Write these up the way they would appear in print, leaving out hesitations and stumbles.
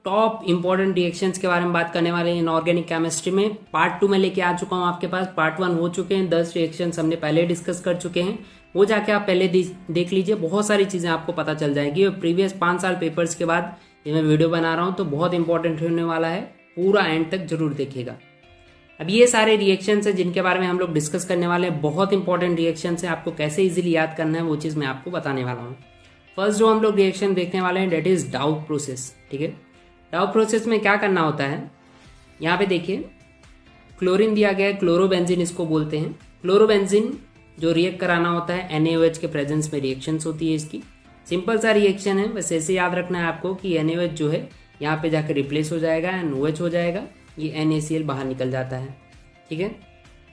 Top important reactions के बारे में बात करने वाले हैं इनऑर्गेनिक केमिस्ट्री में। पार्ट 2 में लेके आ चुका हूं आपके पास। पार्ट 1 हो चुके हैं, 10 रिएक्शंस हमने पहले डिस्कस कर चुके हैं, वो जाके आप पहले देख लीजिए। बहुत सारी चीज़ें आपको पता चल जाएगी। और प्रीवियस 5 साल पेपर्स के बाद ये मैं वीडियो बना रहा हूँ, तो बहुत इंपॉर्टेंट होने वाला है, पूरा एंड तक जरूर देखिएगा। अब ये सारे रिएक्शंस हैं जिनके बारे में हम लोग डिस्कस करने वाले हैं। बहुत इंपॉर्टेंट रिएक्शंस हैं, आपको कैसे इजीली याद करना है वो चीज़ मैं आपको बताने वाला हूँ। फर्स्ट जो हम लोग रिएक्शन देखने वाले हैं डेट इज डाउ प्रोसेस। ठीक है, डाउ प्रोसेस में क्या करना होता है, यहाँ पे देखिए क्लोरीन दिया गया है, क्लोरोबेंजीन इसको बोलते हैं। क्लोरोबेंजीन जो रिएक्ट कराना होता है NaOH के प्रेजेंस में रिएक्शंस होती है इसकी। सिंपल सा रिएक्शन है, बस ऐसे याद रखना है आपको कि NaOH जो है यहाँ पे जाकर रिप्लेस हो जाएगा, NOH हो जाएगा, ये NaCl बाहर निकल जाता है। ठीक है,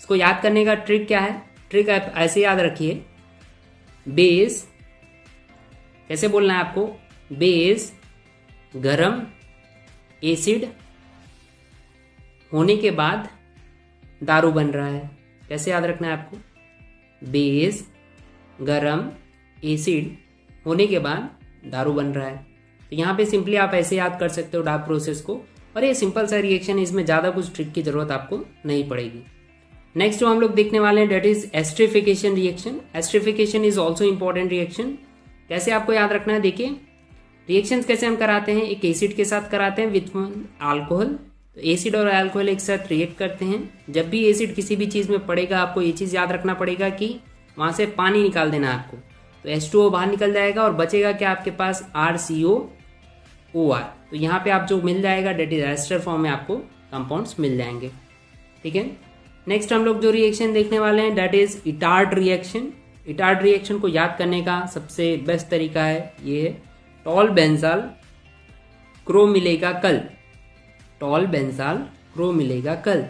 इसको याद करने का ट्रिक क्या है, ट्रिक आप ऐसे याद रखिए, बेस कैसे बोलना है आपको, बेस गरम एसिड होने के बाद दारू बन रहा है। कैसे याद रखना है आपको, बेस गरम एसिड होने के बाद दारू बन रहा है। तो यहाँ पे सिंपली आप ऐसे याद कर सकते हो डाउ प्रोसेस को। और ये सिंपल सा रिएक्शन है, इसमें ज़्यादा कुछ ट्रिक की जरूरत आपको नहीं पड़ेगी। नेक्स्ट जो हम लोग देखने वाले हैं that is esterification reaction. Esterification is also important reaction. कैसे आपको याद रखना है, देखिए रिएक्शंस कैसे हम कराते हैं, एक एसिड के साथ कराते हैं विथ अल्कोहल। तो एसिड और अल्कोहल एक साथ रिएक्ट करते हैं। जब भी एसिड किसी भी चीज़ में पड़ेगा, आपको ये चीज़ याद रखना पड़ेगा कि वहाँ से पानी निकाल देना है आपको। तो H2O बाहर निकल जाएगा और बचेगा क्या आपके पास, RCOOR। तो यहाँ पे आप जो मिल जाएगा डेट इज एस्टर फॉर्म में आपको कंपाउंड्स मिल जाएंगे। ठीक है, नेक्स्ट हम लोग जो रिएक्शन देखने वाले हैं that is Etard reaction. Etard reaction को याद करने का सबसे बेस्ट तरीका है ये है, टॉल बेंजाल क्रो मिलेगा कल। टॉल बेंजाल क्रो मिलेगा कल।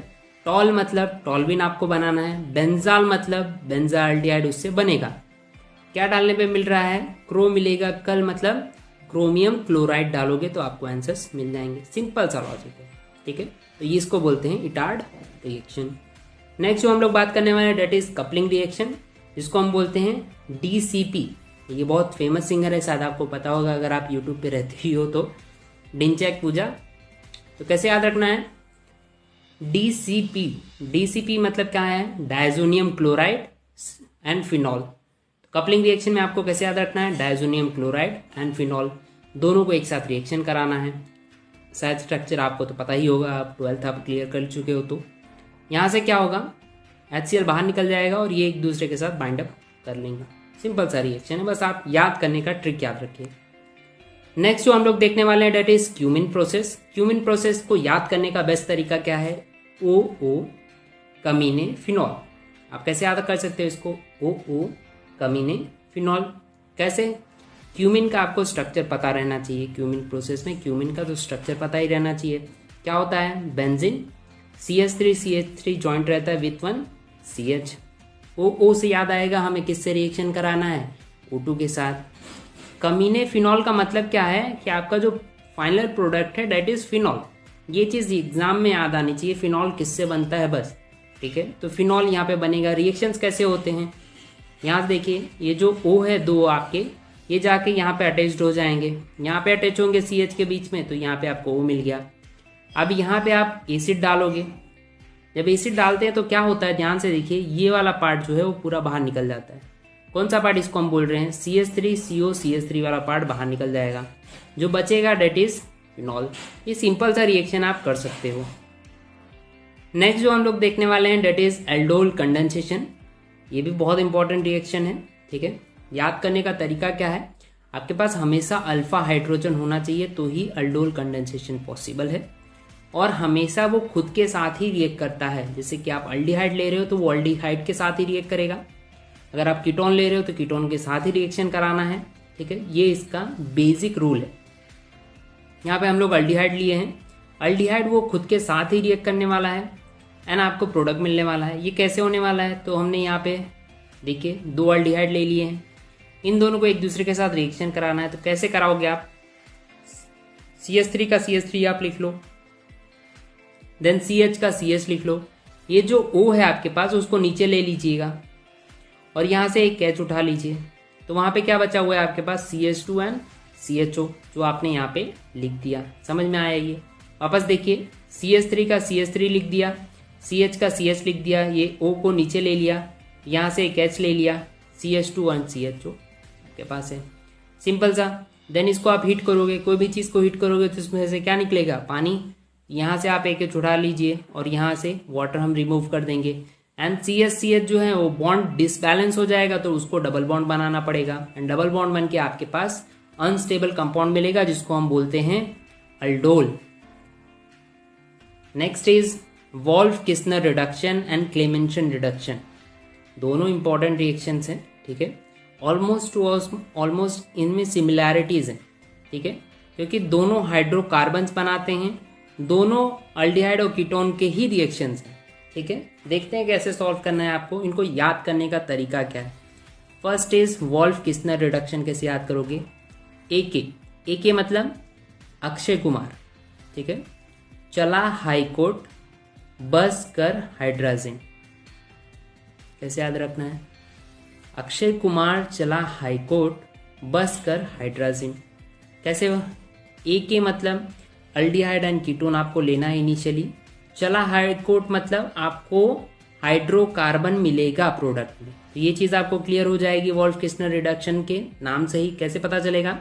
टॉल मतलब टॉल्विन आपको बनाना है, बेंजाल मतलब बेंजाल्डिहाइड उससे बनेगा। क्या डालने पे मिल रहा है, क्रो मिलेगा कल मतलब क्रोमियम क्लोराइड डालोगे तो आपको आंसर्स मिल जाएंगे। सिंपल सा लॉजिक है। ठीक है, तो ये इसको बोलते हैं इटार्ड रिएक्शन। नेक्स्ट जो हम लोग बात करने वाले हैं डेट इज कपलिंग रिएक्शन, जिसको हम बोलते हैं DCP। ये बहुत फेमस सिंगर है, शायद आपको पता होगा अगर आप यूट्यूब पे रहते ही हो तो, डिंचैक पूजा। तो कैसे याद रखना है, DCP। DCP मतलब क्या है, डायजोनियम क्लोराइड एंड फिनॉल। तो कपलिंग रिएक्शन में आपको कैसे याद रखना है, डायजोनियम क्लोराइड एंड फिनॉल दोनों को एक साथ रिएक्शन कराना है। शायद स्ट्रक्चर आपको तो पता ही होगा, आप 12th आप क्लियर कर चुके हो। तो यहाँ से क्या होगा, HCl बाहर निकल जाएगा और ये एक दूसरे के साथ बाइंड अप कर लेंगे। सिंपल सा रिएक्शन है, बस आप याद करने का ट्रिक याद रखिए। नेक्स्ट जो हम लोग देखने वाले हैं that is cumene process. Cumene process को याद करने का बेस्ट तरीका क्या है, OO कमीने फिनॉल। आप कैसे याद कर सकते हो इसको, OO कमीने फिनॉल। कैसे, क्यूमिन का आपको स्ट्रक्चर पता रहना चाहिए। क्यूमिन प्रोसेस में क्यूमिन का तो स्ट्रक्चर पता ही रहना चाहिए। क्या होता है, बेंजीन CH3 जॉइंट रहता है विथ 1 CH। O से याद आएगा हमें किससे रिएक्शन कराना है, O2 के साथ। कमीने फिनॉल का मतलब क्या है कि आपका जो फाइनल प्रोडक्ट है डेट इज फिनॉल। ये चीज़ एग्जाम में याद आनी चाहिए, फिनॉल किससे बनता है बस। ठीक है, तो फिनॉल यहाँ पे बनेगा। रिएक्शंस कैसे होते हैं, यहाँ देखिए ये जो O है दो आपके, ये जाके यहाँ पे अटैच्ड हो जाएंगे, यहाँ पे अटैच होंगे CH के बीच में, तो यहाँ पे आपको O मिल गया। अब यहाँ पे आप एसिड डालोगे, जब एसिड डालते हैं तो क्या होता है, ध्यान से देखिए, ये वाला पार्ट जो है वो पूरा बाहर निकल जाता है। कौन सा पार्ट, इसको हम बोल रहे हैं CH3CO वाला पार्ट बाहर निकल जाएगा। जो बचेगा डेट इज फिनॉल। ये सिंपल सा रिएक्शन आप कर सकते हो। नेक्स्ट जो हम लोग देखने वाले हैं डेट इज एल्डोल कंडेंसेशन। ये भी बहुत इंपॉर्टेंट रिएक्शन है। ठीक है, याद करने का तरीका क्या है, आपके पास हमेशा अल्फा हाइड्रोजन होना चाहिए तो ही एल्डोल कंडेंसेशन पॉसिबल है। और हमेशा वो खुद के साथ ही रिएक्ट करता है। जैसे कि आप अल्डिहाइड ले रहे हो तो वो अल्डिहाइड के साथ ही रिएक्ट करेगा। अगर आप कीटोन ले रहे हो तो कीटोन के साथ ही रिएक्शन कराना है। ठीक है, ये इसका बेसिक रूल है। यहाँ पे हम लोग अल्डिहाइड लिए हैं, अल्डिहाइड वो खुद के साथ ही रिएक्ट करने वाला है एंड आपको प्रोडक्ट मिलने वाला है। ये कैसे होने वाला है, तो हमने यहाँ पे देखिए 2 अल्डिहाइड ले लिए हैं, इन दोनों को एक दूसरे के साथ रिएक्शन कराना है। तो कैसे कराओगे आप, CH3 का CH3 आप लिख लो, देन CH का CH लिख लो। ये जो O है आपके पास उसको नीचे ले लीजिएगा और यहाँ से एक H उठा लीजिए। तो वहाँ पे क्या बचा हुआ है आपके पास, CH2 एंड CHO, जो आपने यहाँ पे लिख दिया। समझ में आया ये? वापस देखिए, CH3 का CH3 लिख दिया, CH का CH लिख दिया, ये O को नीचे ले लिया, यहाँ से एक H ले लिया, CH2 और CHO आपके पास है। सिंपल सा। देन इसको आप हीट करोगे, कोई भी चीज़ को हीट करोगे तो इसमें से क्या निकलेगा? पानी। यहाँ से आप एक उठा लीजिए और यहाँ से वाटर हम रिमूव कर देंगे। एंड CH जो है वो बॉन्ड डिसबैलेंस हो जाएगा, तो उसको डबल बॉन्ड बनाना पड़ेगा। एंड डबल बॉन्ड बन के आपके पास अनस्टेबल कंपाउंड मिलेगा, जिसको हम बोलते हैं aldol. Next is Wolff Kishner reduction and Clemmensen reduction. दोनों इंपॉर्टेंट रिएक्शंस हैं, ठीक है। ऑलमोस्ट इनमें सिमिलैरिटीज हैं, ठीक है, क्योंकि दोनों हाइड्रोकार्बन्स बनाते हैं, दोनों अल्डिहाइड और कीटोन के ही रिएक्शंस हैं, ठीक है। देखते हैं कैसे सॉल्व करना है आपको, इनको याद करने का तरीका क्या है। First is Wolff Kishner reduction. कैसे याद करोगे? ए मतलब अक्षय कुमार, ठीक है। चला हाईकोर्ट, बस कर हाइड्राजिन। कैसे याद रखना है? अक्षय कुमार चला हाईकोर्ट, बस कर हाइड्राजिन। कैसे? ए मतलब अल्डिहाइड एंड कीटोन आपको लेना है इनिशियली। चला हाईकोर्ट मतलब आपको हाइड्रोकार्बन मिलेगा प्रोडक्ट में। तो ये चीज़ आपको क्लियर हो जाएगी वॉल्फ किस्नर रिडक्शन के नाम से ही। कैसे पता चलेगा?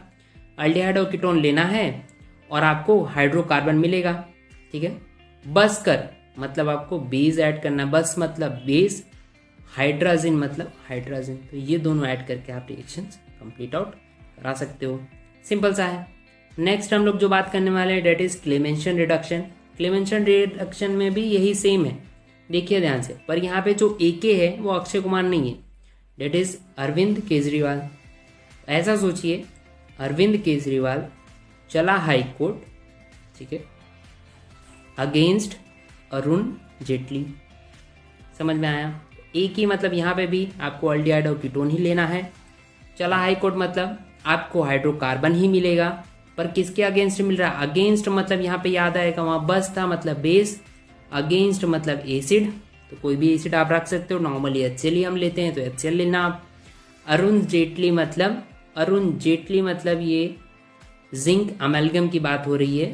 अल्डिहाइड और कीटोन लेना है और आपको हाइड्रोकार्बन मिलेगा, ठीक है। बस कर मतलब आपको बेस ऐड करना है, बस मतलब बेस, हाइड्राजिन मतलब हाइड्राजिन। तो ये दोनों ऐड करके आप रिएक्शंस कंप्लीट आउट करा सकते हो। सिंपल सा है। नेक्स्ट हम लोग जो बात करने वाले हैं that is Clemmensen reduction. Clemmensen reduction में भी यही सेम है, देखिए ध्यान से, पर यहाँ पे जो AK है वो अक्षय कुमार नहीं है, डेट इज अरविंद केजरीवाल। ऐसा सोचिए, अरविंद केजरीवाल चला हाई कोर्ट, ठीक है, अगेंस्ट अरुण जेटली। समझ में आया? एक ही मतलब यहाँ पे भी आपको अल्डिहाइड और कीटोन ही लेना है। चला हाई कोर्ट मतलब आपको हाइड्रोकार्बन ही मिलेगा, पर किसके अगेंस्ट मिल रहा है? अगेंस्ट मतलब यहाँ पे याद आएगा, वहाँ बस था मतलब बेस, अगेंस्ट मतलब एसिड, तो कोई भी एसिड आप रख सकते हो। नॉर्मली HCl ही हम लेते हैं तो HCl लेना आप। अरुण जेटली मतलब ये जिंक अमेलगम की बात हो रही है,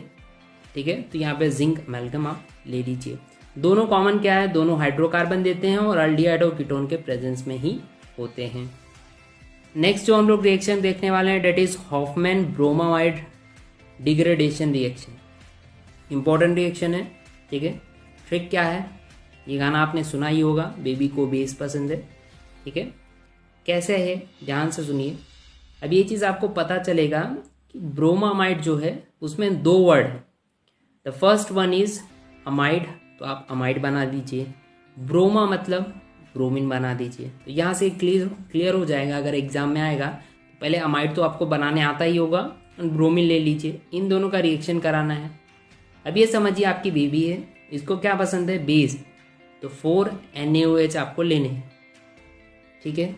ठीक है, तो यहाँ पे जिंक अमेलगम आप ले लीजिए। दोनों कॉमन क्या है? दोनों हाइड्रोकार्बन देते हैं और अल्डिहाइड और कीटोन के प्रेजेंस में ही होते हैं। नेक्स्ट जो हम लोग रिएक्शन देखने वाले हैं that is Hofmann bromide degradation reaction. Important reaction है, ठीक है। ट्रिक क्या है? ये गाना आपने सुना ही होगा, बेबी को बेस पसंद है, ठीक है। कैसे है? ध्यान से सुनिए। अब ये चीज़ आपको पता चलेगा कि ब्रोमामाइड जो है उसमें 2 वर्ड है। The first one is amide, तो आप अमाइड बना दीजिए। ब्रोमा मतलब ब्रोमीन बना दीजिए। तो यहाँ से क्लियर हो जाएगा, अगर एग्जाम में आएगा तो पहले अमाइड तो आपको बनाने आता ही होगा, ब्रोमीन ले लीजिए। इन दोनों का रिएक्शन कराना है। अब ये समझिए आपकी बेबी है, इसको क्या पसंद है? बेस, तो 4 NaOH आपको लेने हैं, ठीक है।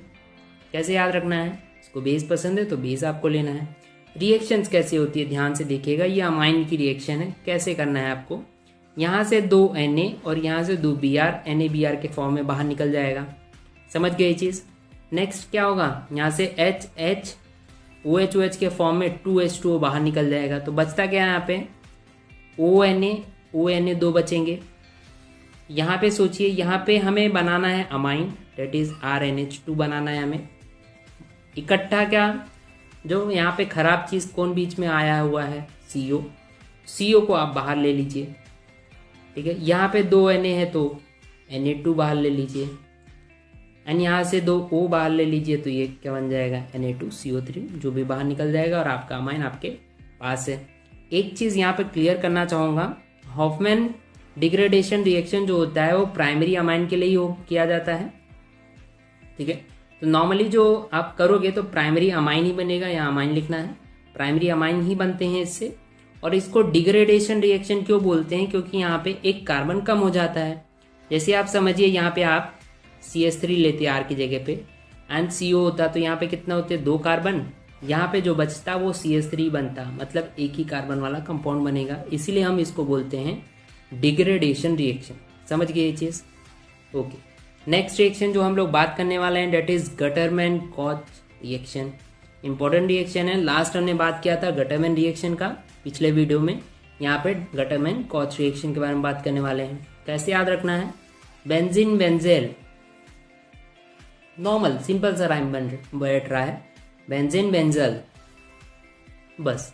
कैसे याद रखना है? इसको बेस पसंद है तो बेस आपको लेना है। रिएक्शंस कैसे होती है ध्यान से देखिएगा, ये अमाइन की रिएक्शन है। कैसे करना है आपको? यहाँ से 2 Na और यहाँ से 2 Br, NaBr के फॉर्म में बाहर निकल जाएगा। समझ गए चीज़? नेक्स्ट क्या होगा? यहाँ से HH OH के फॉर्म में 2H2O बाहर निकल जाएगा। तो बचता क्या है यहाँ पे? ONA 2 बचेंगे। यहाँ पे सोचिए, यहाँ पे हमें बनाना है अमाइन, डेट इज RNH2 बनाना है हमें इकट्ठा। क्या जो यहाँ पे खराब चीज़ कौन बीच में आया हुआ है? CO को आप बाहर ले लीजिए, ठीक है। यहाँ पे 2 Na है तो Na2 बाहर ले लीजिए, एंड यहाँ से 2 O बाहर ले लीजिए, तो ये क्या बन जाएगा? Na2CO3, जो भी बाहर निकल जाएगा और आपका अमाइन आपके पास है। एक चीज़ यहाँ पे क्लियर करना चाहूँगा, हॉफमैन डिग्रेडेशन रिएक्शन जो होता है वो प्राइमरी अमाइन के लिए ही किया जाता है, ठीक है। तो नॉर्मली जो आप करोगे तो प्राइमरी अमाइन ही बनेगा, यहाँ अमाइन लिखना है, प्राइमरी अमाइन ही बनते हैं इससे। और इसको डिग्रेडेशन रिएक्शन क्यों बोलते हैं? क्योंकि यहाँ पे एक कार्बन कम हो जाता है। जैसे आप समझिए, यहाँ पे आप CH3 लेते R की जगह पे एंड CO होता, तो यहाँ पे कितना होते? 2 कार्बन। यहाँ पे जो बचता वो CH3 बनता, मतलब एक ही कार्बन वाला कंपाउंड बनेगा। इसीलिए हम इसको बोलते हैं डिग्रेडेशन रिएक्शन। समझ गए ये चीज़? ओके। नेक्स्ट रिएक्शन जो हम लोग बात करने वाले हैं that is Gattermann Koch reaction. Important reaction है। लास्ट हमने बात किया था गटरमैन रिएक्शन का पिछले वीडियो में। यहाँ पे गटरमैन कॉच रिएक्शन के बारे में बात करने वाले हैं। कैसे याद रखना है? बेंजीन बेंजेल, नॉर्मल सिंपल सा राइम बैठ रहा है, बेंजीन बेंजल, बस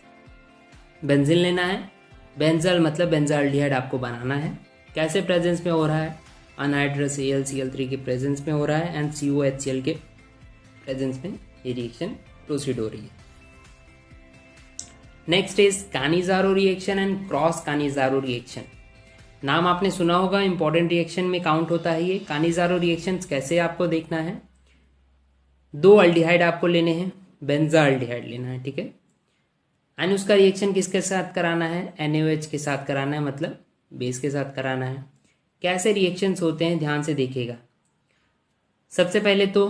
बेंजीन लेना है। बेंजल मतलब बेंजाल्डिहाइड आपको बनाना है। कैसे प्रेजेंस में हो रहा है? अनहाइड्रस AlCl3 के प्रेजेंस में हो रहा है एंड COHCl के प्रेजेंस में ये रिएक्शन प्रोसीड हो रही है। Next is Cannizzaro reaction and cross Cannizzaro reaction. नाम आपने सुना होगा, इंपॉर्टेंट रिएक्शन में काउंट होता है ये। कानिजारो रिएक्शन कैसे आपको देखना है? 2 अल्डिहाइड आपको लेने हैं, बेंजाल्डिहाइड लेना है, ठीक है। एंड उसका रिएक्शन किसके साथ कराना है? NaOH के साथ कराना है, मतलब बेस के साथ कराना है। कैसे रिएक्शंस होते हैं ध्यान से देखिएगा। सबसे पहले तो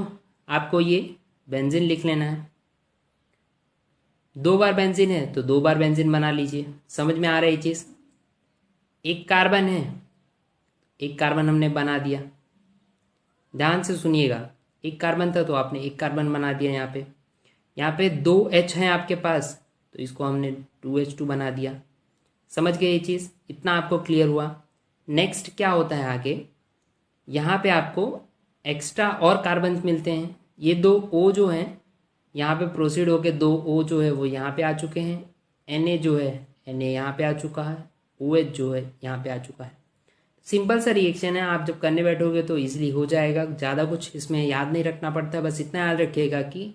आपको ये बेंजीन लिख लेना है। 2 बार बेंजीन है तो 2 बार बेंजीन बना लीजिए। समझ में आ रही चीज? एक कार्बन है, एक कार्बन हमने बना दिया। ध्यान से सुनिएगा, एक कार्बन था तो आपने एक कार्बन बना दिया। यहाँ पे 2 H हैं आपके पास तो इसको हमने 2H2 बना दिया। समझ गए ये चीज़? इतना आपको क्लियर हुआ। नेक्स्ट क्या होता है आगे? यहाँ पे आपको एक्स्ट्रा और कार्बन मिलते हैं। ये 2 O जो हैं यहाँ पे प्रोसीड होके 2 O जो है वो यहाँ पे आ चुके हैं। Na जो है Na यहाँ पे आ चुका है। OH जो है यहाँ पे आ चुका है। सिंपल सा रिएक्शन है, आप जब करने बैठोगे तो इजीली हो जाएगा। ज़्यादा कुछ इसमें याद नहीं रखना पड़ता, बस इतना याद रखिएगा कि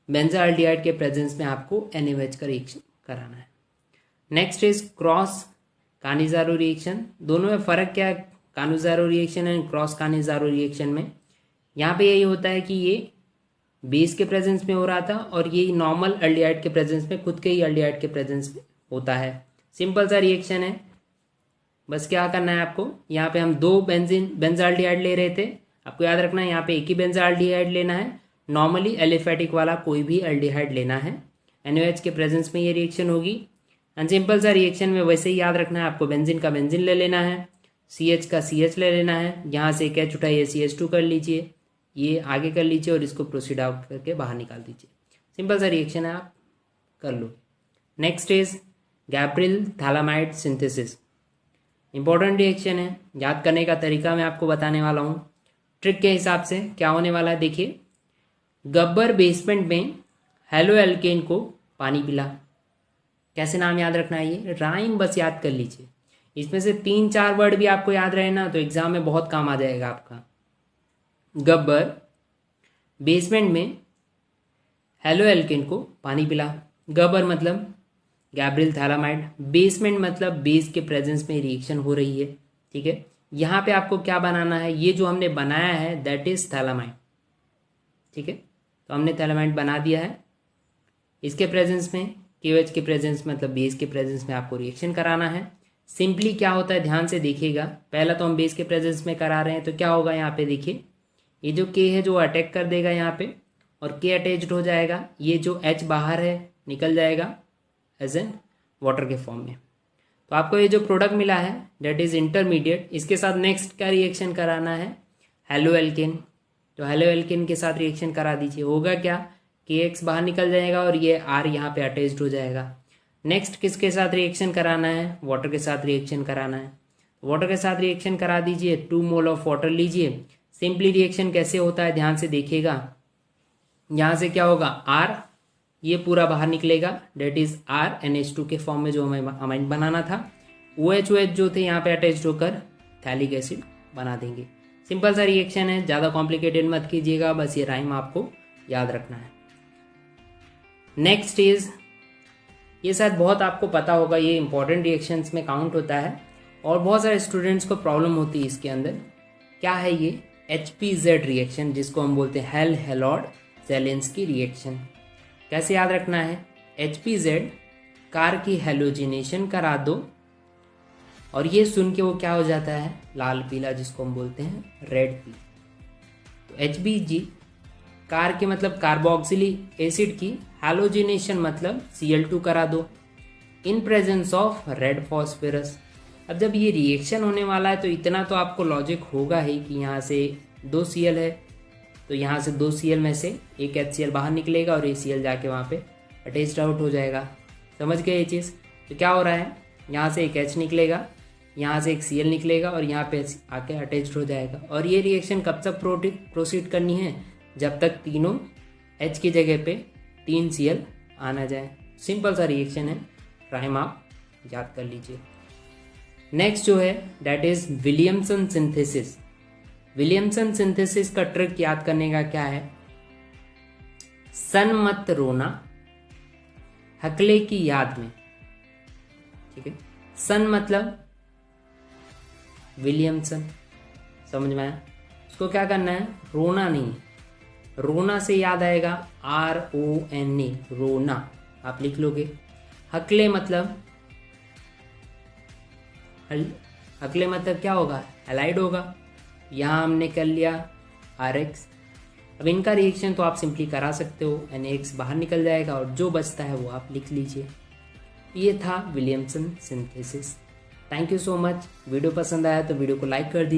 बेंजाल्डिहाइड के प्रेजेंस में आपको NaOH का रिएक्शन कराना है। Next is cross Cannizzaro reaction. दोनों में फ़र्क क्या है? Cannizzaro reaction and cross Cannizzaro reaction में यहाँ पे यही होता है कि ये बेस के प्रेजेंस में हो रहा था और ये नॉर्मल अल्डिहाइड के प्रेजेंस में, खुद के ही अल्डिहाइड के प्रेजेंस में होता है। सिंपल सा रिएक्शन है। बस क्या करना है आपको? यहाँ पे हम 2 बेंजाल्डिहाइड ले रहे थे, आपको याद रखना है यहाँ पे एक ही बेंजाल्डिहाइड लेना है। नॉर्मली एलिफेटिक वाला कोई भी अल्डिहाइड लेना है। NaOH के प्रेजेंस में ये रिएक्शन होगी। एंड सिंपल सा रिएक्शन में वैसे ही याद रखना है आपको, बेंजीन का बेंजीन ले लेना है, CH का CH ले लेना है। यहाँ से एक H उठाइए, CH2 कर लीजिए, ये आगे कर लीजिए और इसको प्रोसीड आउट करके बाहर निकाल दीजिए। सिंपल सा रिएक्शन है, आप कर लो। Next is Gabriel phthalimide synthesis. Important reaction है, याद करने का तरीका मैं आपको बताने वाला हूँ। ट्रिक के हिसाब से क्या होने वाला है देखिए। गब्बर बेसमेंट में हेलो एल्केन को पानी पिला। कैसे नाम याद रखना है? ये राइम बस याद कर लीजिए। इसमें से 3-4 वर्ड भी आपको याद रहे ना तो एग्जाम में बहुत काम आ जाएगा आपका। गब्बर बेसमेंट में हेलो एल्केन को पानी पिला। गब्बर मतलब गैब्रियल थैलामाइड, बेसमेंट मतलब बेस के प्रेजेंस में रिएक्शन हो रही है, ठीक है। यहाँ पे आपको क्या बनाना है? ये जो हमने बनाया है दैट इज थैलामाइड, ठीक है। तो हमने थैलामाइड बना दिया है। इसके प्रेजेंस में KOH के प्रेजेंस मतलब बेस के प्रेजेंस में आपको रिएक्शन कराना है। सिंपली क्या होता है ध्यान से देखिएगा। पहला तो हम बेस के प्रेजेंस में करा रहे हैं तो क्या होगा यहाँ पे देखिए, ये जो K है जो अटैक कर देगा यहाँ पे और K अटैच्ड हो जाएगा। ये जो H बाहर है निकल जाएगा एज एन वाटर के फॉर्म में। तो आपको ये जो प्रोडक्ट मिला है दैट इज इंटरमीडिएट, इसके साथ नेक्स्ट क्या रिएक्शन कराना है? Halo alkane. तो हेलो एल्केन के साथ रिएक्शन करा दीजिए। होगा क्या? KX बाहर निकल जाएगा और ये R यहाँ पे अटैच्ड हो जाएगा। नेक्स्ट किसके साथ रिएक्शन कराना है? वाटर के साथ रिएक्शन कराना है। वाटर के साथ रिएक्शन करा दीजिए। 2 मोल ऑफ वाटर लीजिए। सिंपली रिएक्शन कैसे होता है ध्यान से देखिएगा। यहाँ से क्या होगा? R ये पूरा बाहर निकलेगा, डेट इज R NH2 के फॉर्म में जो हमें अमाइन बनाना था। OH जो थे यहाँ पे अटैच्ड होकर थैलिक एसिड बना देंगे। सिंपल सा रिएक्शन है, ज़्यादा कॉम्प्लिकेटेड मत कीजिएगा, बस ये राइम आपको याद रखना है। नेक्स्ट इज, ये शायद बहुत आपको पता होगा, ये इंपॉर्टेंट रिएक्शंस में काउंट होता है और बहुत सारे स्टूडेंट्स को प्रॉब्लम होती है इसके अंदर। क्या है ये? HPZ रिएक्शन, जिसको हम बोलते हैं हेल हेलॉर्ड जेलेंस्की रिएक्शन। कैसे याद रखना है? HPZ कार की हेलोजिनेशन करा दो और ये सुन के वो क्या हो जाता है? लाल पीला, जिसको हम बोलते हैं रेड पी। तो HBG कार के मतलब कार्बोक्सिलिक एसिड की हेलोजिनेशन मतलब Cl2 करा दो in presence of red phosphorus. अब जब ये रिएक्शन होने वाला है तो इतना तो आपको लॉजिक होगा ही कि यहाँ से 2 Cl है तो यहाँ से 2 Cl में से एक HCl बाहर निकलेगा और ये Cl जाके वहाँ पे अटैच्ड आउट हो जाएगा। समझ गए ये चीज़? तो क्या हो रहा है, यहाँ से एक H निकलेगा, यहाँ से एक Cl निकलेगा और यहाँ पे आके अटैच्ड हो जाएगा। और ये रिएक्शन कब तक प्रोसीड करनी है, जब तक तीनों H की जगह पे 3 Cl आना जाए। सिंपल सा रिएक्शन है, टाइम आप याद कर लीजिए। नेक्स्ट जो है that is Williamson synthesis. Williamson synthesis का ट्रिक याद करने का क्या है, सन मत रोना हकले की याद में। ठीक है, सन मतलब विलियमसन, समझ में आया? उसको क्या करना है, रोना नहीं, रोना से याद आएगा RONA, रोना आप लिख लोगे। हकले मतलब हकले मतलब क्या होगा, हैलाइड होगा। यहाँ हमने कर लिया RX। अब इनका रिएक्शन तो आप सिंपली करा सकते हो, NaX बाहर निकल जाएगा और जो बचता है वो आप लिख लीजिए। ये था Williamson synthesis. Thank you so much. Video पसंद आया तो वीडियो को लाइक कर दीजिए।